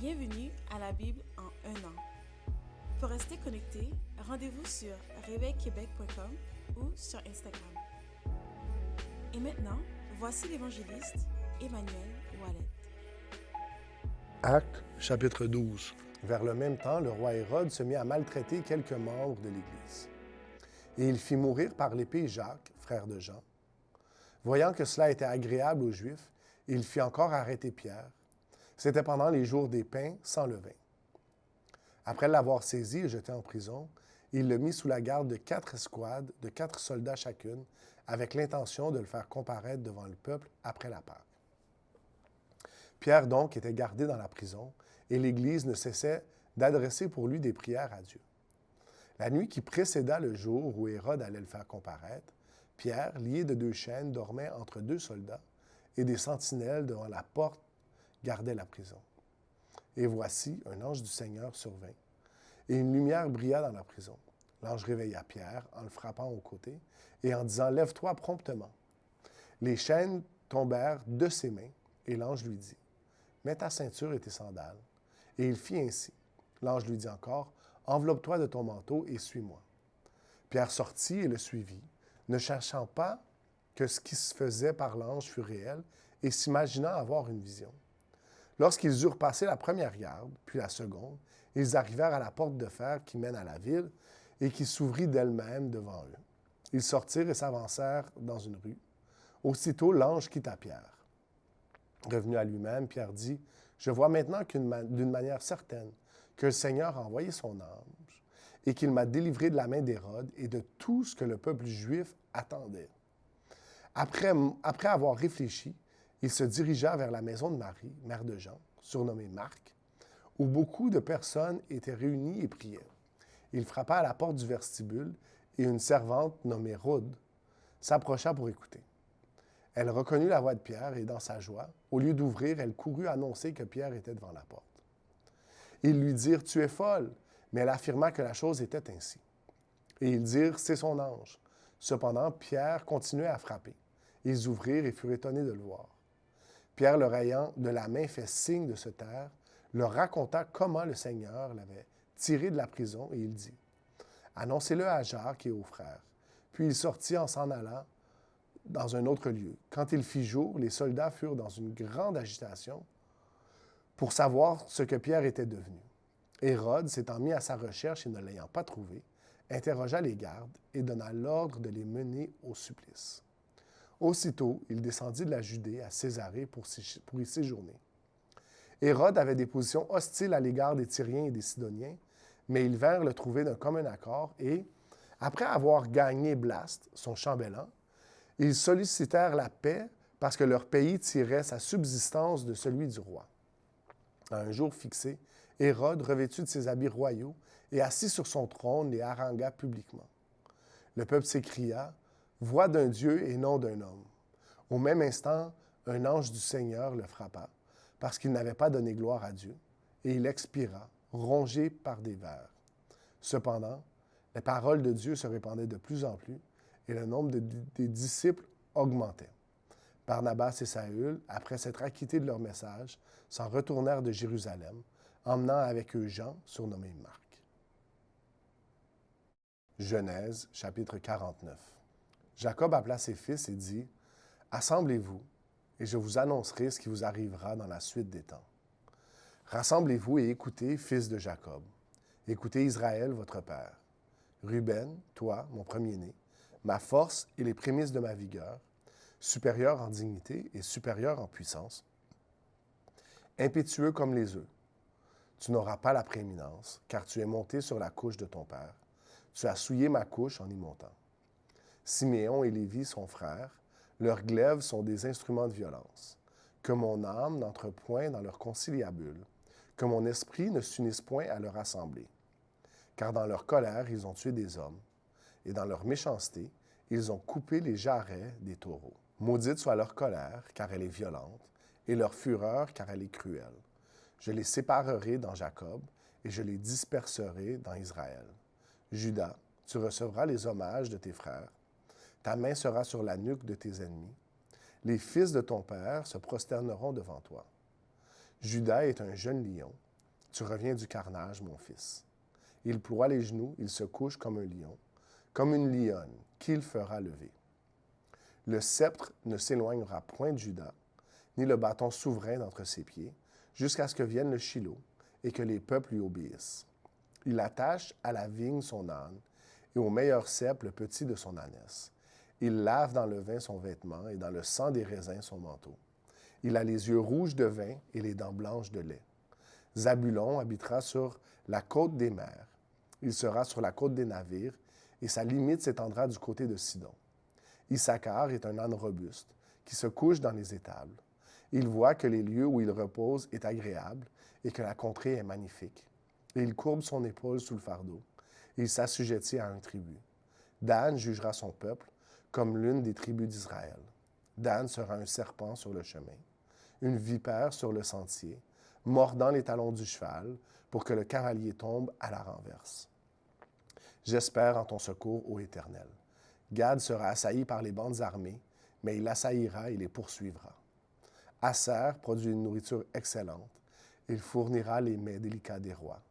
Bienvenue à la Bible en un an. Pour rester connecté, rendez-vous sur réveilquebec.com ou sur Instagram. Et maintenant, voici l'évangéliste Emmanuel Ouellet. Actes, chapitre 12. Vers le même temps, le roi Hérode se mit à maltraiter quelques membres de l'Église. Et il fit mourir par l'épée Jacques, frère de Jean. Voyant que cela était agréable aux Juifs, il fit encore arrêter Pierre. C'était pendant les jours des pains sans levain. Après l'avoir saisi et jeté en prison, il le mit sous la garde de 4 escouades, de 4 soldats chacune, avec l'intention de le faire comparaître devant le peuple après la Pâque. Pierre donc était gardé dans la prison, et l'Église ne cessait d'adresser pour lui des prières à Dieu. La nuit qui précéda le jour où Hérode allait le faire comparaître, Pierre, lié de 2 chaînes, dormait entre 2 soldats, et des sentinelles devant la porte gardaient la prison. Et voici, un ange du Seigneur survint, et une lumière brilla dans la prison. L'ange réveilla Pierre en le frappant au côté, et en disant « Lève-toi promptement ». Les chaînes tombèrent de ses mains, et l'ange lui dit « Mets ta ceinture et tes sandales ». Et il fit ainsi. L'ange lui dit encore « Enveloppe-toi de ton manteau et suis-moi ». Pierre sortit et le suivit, ne cherchant pas que ce qui se faisait par l'ange fût réel, et s'imaginant avoir une vision. Lorsqu'ils eurent passé la première garde, puis la seconde, ils arrivèrent à la porte de fer qui mène à la ville et qui s'ouvrit d'elle-même devant eux. Ils sortirent et s'avancèrent dans une rue. Aussitôt, l'ange quitta Pierre. Revenu à lui-même, Pierre dit, « Je vois maintenant d'une manière certaine que le Seigneur a envoyé son ange et qu'il m'a délivré de la main d'Hérode et de tout ce que le peuple juif attendait. » Après avoir réfléchi, il se dirigea vers la maison de Marie, mère de Jean, surnommée Marc, où beaucoup de personnes étaient réunies et priaient. Il frappa à la porte du vestibule et une servante nommée Rhode s'approcha pour écouter. Elle reconnut la voix de Pierre et, dans sa joie, au lieu d'ouvrir, elle courut annoncer que Pierre était devant la porte. Ils lui dirent « Tu es folle », mais elle affirma que la chose était ainsi. Et ils dirent « C'est son ange ». Cependant, Pierre continuait à frapper. Ils ouvrirent et furent étonnés de le voir. Pierre, leur ayant de la main fait signe de se taire, leur raconta comment le Seigneur l'avait tiré de la prison, et il dit « Annoncez-le à Jacques et aux frères. » Puis il sortit en s'en allant dans un autre lieu. Quand il fit jour, les soldats furent dans une grande agitation pour savoir ce que Pierre était devenu. Hérode, s'étant mis à sa recherche et ne l'ayant pas trouvé, interrogea les gardes et donna l'ordre de les mener au supplice. Aussitôt, il descendit de la Judée à Césarée pour y séjourner. Hérode avait des positions hostiles à l'égard des Tyriens et des Sidoniens, mais ils vinrent le trouver d'un commun accord et, après avoir gagné Blaste, son chambellan, ils sollicitèrent la paix parce que leur pays tirait sa subsistance de celui du roi. À un jour fixé, Hérode, revêtu de ses habits royaux et assis sur son trône, les harangua publiquement. Le peuple s'écria « Voix d'un Dieu et non d'un homme ». Au même instant, un ange du Seigneur le frappa, parce qu'il n'avait pas donné gloire à Dieu, et il expira, rongé par des vers. Cependant, les paroles de Dieu se répandaient de plus en plus, et le nombre des disciples augmentait. Barnabas et Saül, après s'être acquittés de leur message, s'en retournèrent de Jérusalem, emmenant avec eux Jean, surnommé Marc. Genèse, chapitre 49. Jacob appela ses fils et dit, « Assemblez-vous, et je vous annoncerai ce qui vous arrivera dans la suite des temps. Rassemblez-vous et écoutez, fils de Jacob. Écoutez Israël, votre père. Ruben, toi, mon premier-né, ma force et les prémices de ma vigueur, supérieur en dignité et supérieur en puissance, impétueux comme les œufs. Tu n'auras pas la prééminence, car tu es monté sur la couche de ton père. Tu as souillé ma couche en y montant. Siméon et Lévi sont frères, leurs glaives sont des instruments de violence. Que mon âme n'entre point dans leur conciliabule, que mon esprit ne s'unisse point à leur assemblée. Car dans leur colère, ils ont tué des hommes, et dans leur méchanceté, ils ont coupé les jarrets des taureaux. Maudite soit leur colère, car elle est violente, et leur fureur, car elle est cruelle. Je les séparerai dans Jacob, et je les disperserai dans Israël. Judas, tu recevras les hommages de tes frères. Ta main sera sur la nuque de tes ennemis. Les fils de ton père se prosterneront devant toi. Judas est un jeune lion, Tu reviens du carnage, mon fils. Il ploie les genoux, il se couche comme un lion, comme une lionne, qu'il fera lever. Le sceptre ne s'éloignera point de Juda, ni le bâton souverain d'entre ses pieds, jusqu'à ce que vienne le Shilo, et que les peuples lui obéissent. Il attache à la vigne son âne, et au meilleur cep le petit de son ânesse. Il lave dans le vin son vêtement, et dans le sang des raisins son manteau. Il a les yeux rouges de vin et les dents blanches de lait. Zabulon habitera sur la côte des mers. Il sera sur la côte des navires, et sa limite s'étendra du côté de Sidon. Issachar est un âne robuste, qui se couche dans les étables. Il voit que les lieux où il repose est agréable, et que la contrée est magnifique. Et il courbe son épaule sous le fardeau. Il s'assujettit à un tribut. Dan jugera son peuple comme l'une des tribus d'Israël. Dan sera un serpent sur le chemin, une vipère sur le sentier, mordant les talons du cheval pour que le cavalier tombe à la renverse. J'espère en ton secours, ô Éternel. Gad sera assailli par les bandes armées, mais il assaillira et les poursuivra. Aser produit une nourriture excellente. Il fournira les mets délicats des rois.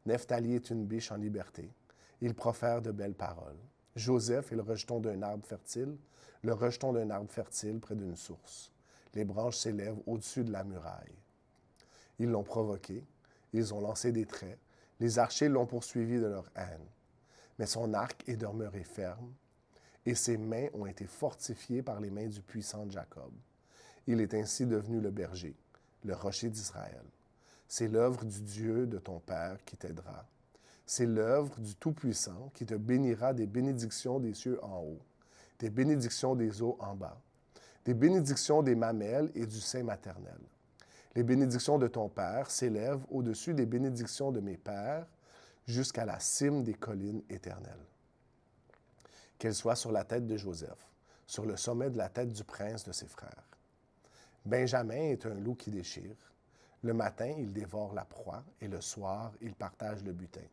Nephtali est une biche en liberté. Il profère de belles paroles. Joseph est le rejeton d'un arbre fertile près d'une source. Les branches s'élèvent au-dessus de la muraille. Ils l'ont provoqué, ils ont lancé des traits, les archers l'ont poursuivi de leur haine. Mais son arc est demeuré ferme, et ses mains ont été fortifiées par les mains du puissant de Jacob. Il est ainsi devenu le berger, le rocher d'Israël. C'est l'œuvre du Dieu de ton Père qui t'aidera. C'est l'œuvre du Tout-Puissant qui te bénira des bénédictions des cieux en haut, des bénédictions des eaux en bas, des bénédictions des mamelles et du sein maternel. Les bénédictions de ton Père s'élèvent au-dessus des bénédictions de mes pères jusqu'à la cime des collines éternelles. Qu'elles soient sur la tête de Joseph, sur le sommet de la tête du prince de ses frères. Benjamin est un loup qui déchire. Le matin, il dévore la proie, et le soir, il partage le butin.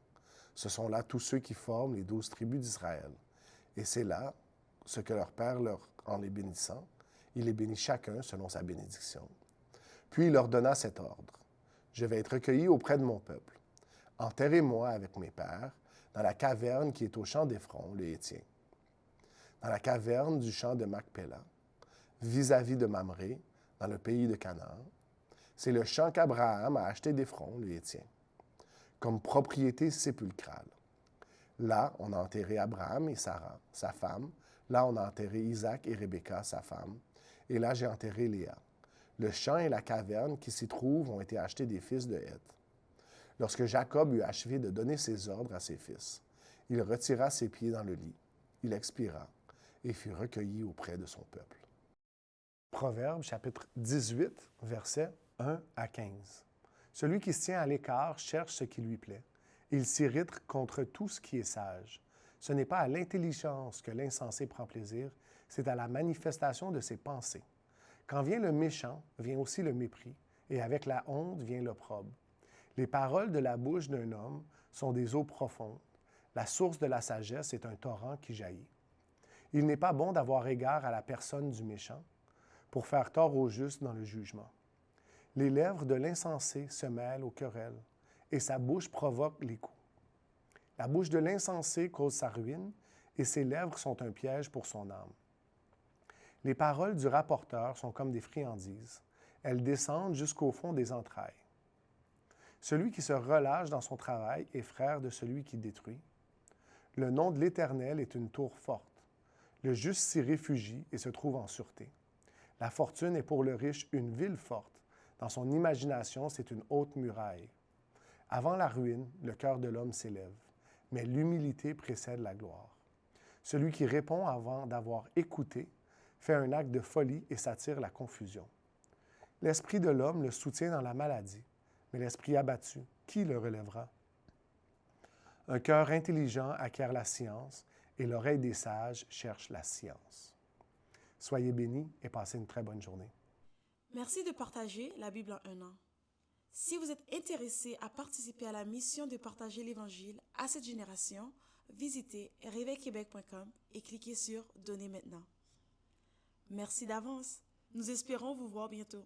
Ce sont là tous ceux qui forment les 12 tribus d'Israël. Et c'est là ce que leur Père en les bénissant. Il les bénit chacun selon sa bénédiction. Puis il leur donna cet ordre. Je vais être recueilli auprès de mon peuple. Enterrez-moi avec mes pères dans la caverne qui est au champ d'Éphron, le Hétien, dans la caverne du champ de Macpéla, vis-à-vis de Mamré, dans le pays de Canaan. C'est le champ qu'Abraham a acheté d'Éphron, le Hétien, comme propriété sépulcrale. Là, on a enterré Abraham et Sarah, sa femme. Là, on a enterré Isaac et Rebecca, sa femme. Et là, j'ai enterré Léa. Le champ et la caverne qui s'y trouvent ont été achetés des fils de Heth. Lorsque Jacob eut achevé de donner ses ordres à ses fils, il retira ses pieds dans le lit. Il expira et fut recueilli auprès de son peuple. Proverbes, chapitre 18, versets 1 à 15. Celui qui se tient à l'écart cherche ce qui lui plaît. Il s'irrite contre tout ce qui est sage. Ce n'est pas à l'intelligence que l'insensé prend plaisir, c'est à la manifestation de ses pensées. Quand vient le méchant, vient aussi le mépris, et avec la honte vient l'opprobre. Les paroles de la bouche d'un homme sont des eaux profondes. La source de la sagesse est un torrent qui jaillit. Il n'est pas bon d'avoir égard à la personne du méchant, pour faire tort au juste dans le jugement. Les lèvres de l'insensé se mêlent aux querelles, et sa bouche provoque les coups. La bouche de l'insensé cause sa ruine, et ses lèvres sont un piège pour son âme. Les paroles du rapporteur sont comme des friandises. Elles descendent jusqu'au fond des entrailles. Celui qui se relâche dans son travail est frère de celui qui détruit. Le nom de l'Éternel est une tour forte. Le juste s'y réfugie et se trouve en sûreté. La fortune est pour le riche une ville forte. Dans son imagination, c'est une haute muraille. Avant la ruine, le cœur de l'homme s'élève, mais l'humilité précède la gloire. Celui qui répond avant d'avoir écouté fait un acte de folie et s'attire la confusion. L'esprit de l'homme le soutient dans la maladie, mais l'esprit abattu, qui le relèvera? Un cœur intelligent acquiert la science et l'oreille des sages cherche la science. Soyez bénis et passez une très bonne journée. Merci de partager la Bible en un an. Si vous êtes intéressé à participer à la mission de partager l'Évangile à cette génération, visitez réveilquebec.com et cliquez sur « Donner maintenant ». Merci d'avance. Nous espérons vous voir bientôt.